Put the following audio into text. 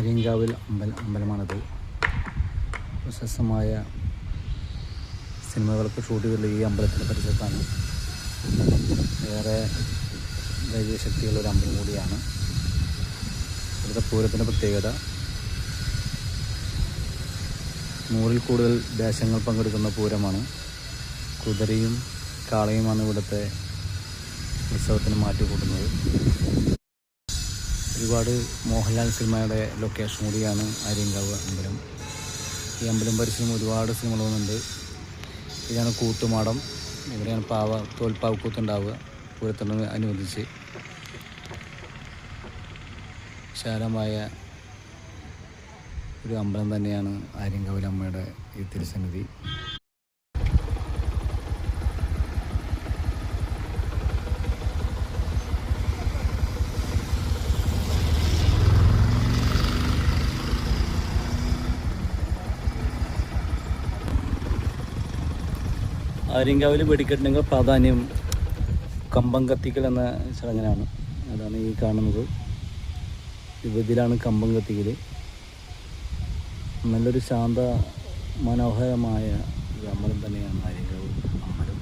ആര്യങ്കാവിൽ അമ്പലമാണത്. പ്രശസ്തമായ സിനിമകളൊക്കെ ഷൂട്ട് ചെയ്തുള്ള ഈ അമ്പലത്തിൻ്റെ പരിസരത്താണ്. ഏറെ ദൈവശക്തിയുള്ളൊരു അമ്പലം കൂടിയാണ്. ഇവിടുത്തെ പൂരത്തിൻ്റെ പ്രത്യേകത 100-ൽ കൂടുതൽ ദേശങ്ങൾ പങ്കെടുക്കുന്ന പൂരമാണ്. കുതിരയും കാളയുമാണ് ഇവിടുത്തെ ഉത്സവത്തിന് മാറ്റിക്കൂട്ടുന്നത്. ഒരുപാട് മോഹൻലാൽ സിനിമയുടെ ലൊക്കേഷൻ കൂടിയാണ് ആര്യങ്കാവ് അമ്പലം. ഈ അമ്പലം പരിസരം ഒരുപാട് സിനിമകൾ വന്നുണ്ട്. ഇതാണ് കൂത്തുമാടം. ഇവിടെയാണ് തോൽപ്പാവക്കൂത്തുണ്ടാവുക. പൂരത്തിന് അനുബന്ധിച്ച് വിശാലമായ ഒരു അമ്പലം തന്നെയാണ് ആര്യങ്കാവിലമ്മയുടെ ഈ തിരുസന്നിധി. ആര്യങ്കാവിൽ വെടിക്കെട്ടിൻ്റെ പ്രാധാന്യം കമ്പം കത്തിക്കൽ എന്ന ചടങ്ങിനാണ്. അതാണ് ഈ കാണുന്നത്. ഇതിലാണ് കമ്പം കത്തിക്കൽ. നല്ലൊരു ശാന്ത മനോഹരമായ ഒരു അമ്പലം തന്നെയാണ് ആര്യങ്കാവ് അമ്പലം.